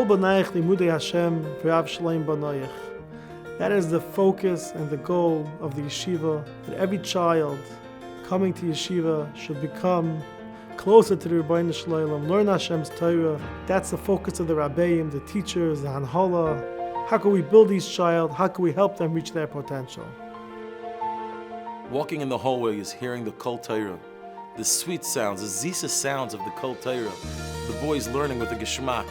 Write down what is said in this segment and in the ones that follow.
Kol b'nayich limudei Hashem v'rav shleim b'nayich. That is the focus and the goal of the yeshiva, that every child coming to yeshiva should become closer to the Rebbeinu Shleilam, learn Hashem's Torah. That's the focus of the Rabbeim, the teachers, the Hatorah. How can we build these child? How can we help them reach their potential? Walking in the hallways, hearing the Kol Torah, the sweet sounds, the zisa sounds of the Kol Torah, the boys learning with the Geschmack,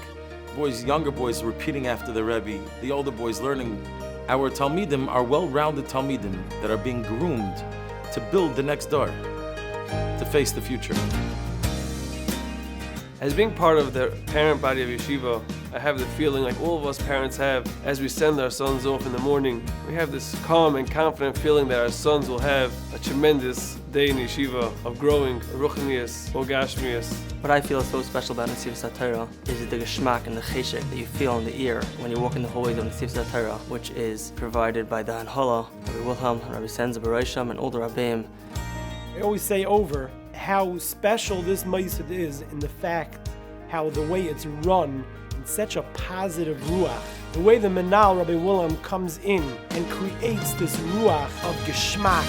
younger boys repeating after the Rebbe, the older boys learning. Our Talmidim are well-rounded Talmidim that are being groomed to build the next door, to face the future. As being part of the parent body of yeshiva, I have the feeling like all of us parents have as we send our sons off in the morning. We have this calm and confident feeling that our sons will have a tremendous day in yeshiva of growing, ruchnius, ogashmius. What I feel is so special about Nesivos Hatorah is the geschmack and the cheshek that you feel in the ear when you walk in the hallways of Nesivos Hatorah, which is provided by the Hatorah, Rabbi Wilhelm, Rabbi Senza Barasham, and all the Rabbeim. I always say over how special this Ma'aseh is in the fact how the way it's run in such a positive ruach. The way the Menal, Rabbi Wilhelm, comes in and creates this ruach of geschmack.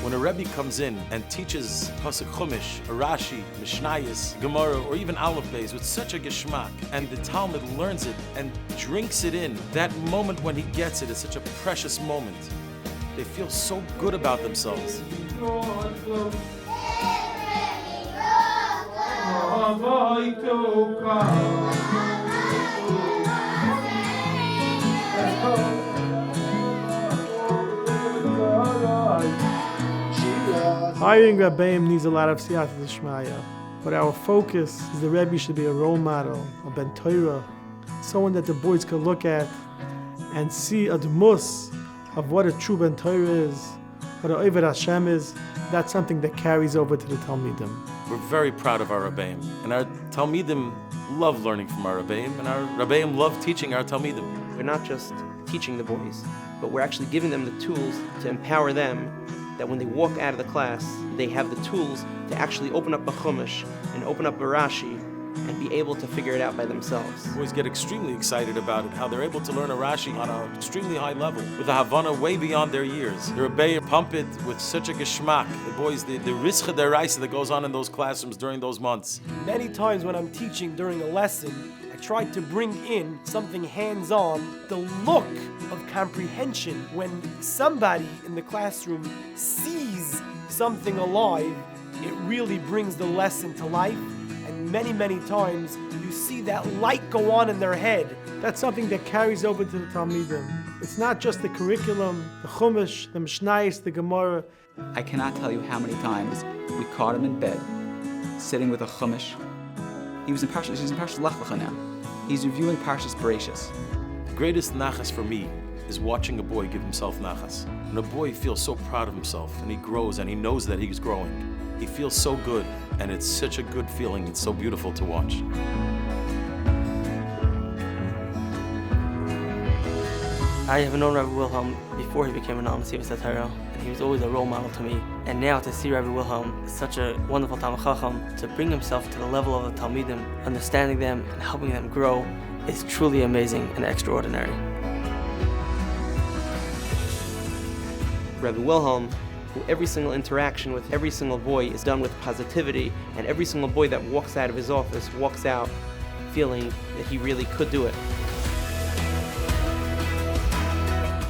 When a Rebbe comes in and teaches Pasuk Chumash, Rashi, Mishnayos, Gemara, or even Aleph Beis with such a geschmack, and the Talmud learns it and drinks it in, that moment when he gets it is such a precious moment. They feel so good about themselves. Hiring Rabbeim needs a lot of siyata d'shmaya, but our focus is the Rebbe should be a role model, a ben Torah, someone that the boys can look at and see a dmus of what a true ben Torah is, what a Oved Hashem is. That's something that carries over to the Talmidim. We're very proud of our Rabbeim, and our Talmidim love learning from our Rabbeim, and our Rabbeim love teaching our Talmidim. We're not just teaching the boys, but we're actually giving them the tools to empower them, that when they walk out of the class, they have the tools to actually open up a Chumash and open up a Rashi and be able to figure it out by themselves. Boys get extremely excited about it, how they're able to learn a Rashi on an extremely high level, with a Havana way beyond their years. The Rebbeim pump it with such a geschmack. The boys, the rischa deraisa that goes on in those classrooms during those months. Many times when I'm teaching during a lesson, I try to bring in something hands-on, the look of comprehension. When somebody in the classroom sees something alive, it really brings the lesson to life. And many, many times you see that light go on in their head. That's something that carries over to the Talmidim. It's not just the curriculum, the Chumash, the Mishnayos, the Gemara. I cannot tell you how many times we caught him in bed, sitting with a Chumash. He's in Parshas Lech Lecha now. He's reviewing Parshas Bereshis. The greatest nachas for me is watching a boy give himself nachas. When a boy feels so proud of himself and he grows and he knows that he's growing, he feels so good, and it's such a good feeling. It's so beautiful to watch. I have known Rabbi Wilhelm before he became an Nesivos Hatorah, and he was always a role model to me. And now to see Rabbi Wilhelm, such a wonderful Talmid Chacham, to bring himself to the level of the Talmidim, understanding them and helping them grow, is truly amazing and extraordinary. Rabbi Wilhelm, who every single interaction with every single boy is done with positivity, and every single boy that walks out of his office walks out feeling that he really could do it.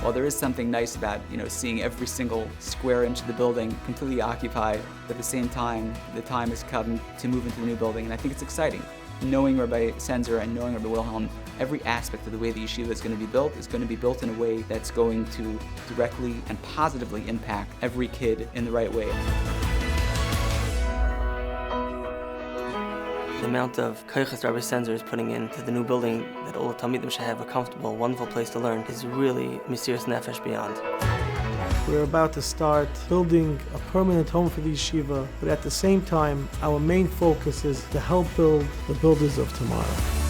While there is something nice about, seeing every single square inch of the building completely occupied, but at the same time, the time has come to move into the new building, and I think it's exciting. Knowing Rabbi Senzer and knowing Rabbi Wilhelm, every aspect of the way the yeshiva is going to be built in a way that's going to directly and positively impact every kid in the right way. The amount of koiches Rabbi Senzer is putting into the new building, that all the Talmidim should have a comfortable, wonderful place to learn, is really Mesiras Nefesh beyond. We're about to start building a permanent home for the yeshiva, but at the same time, our main focus is to help build the builders of tomorrow.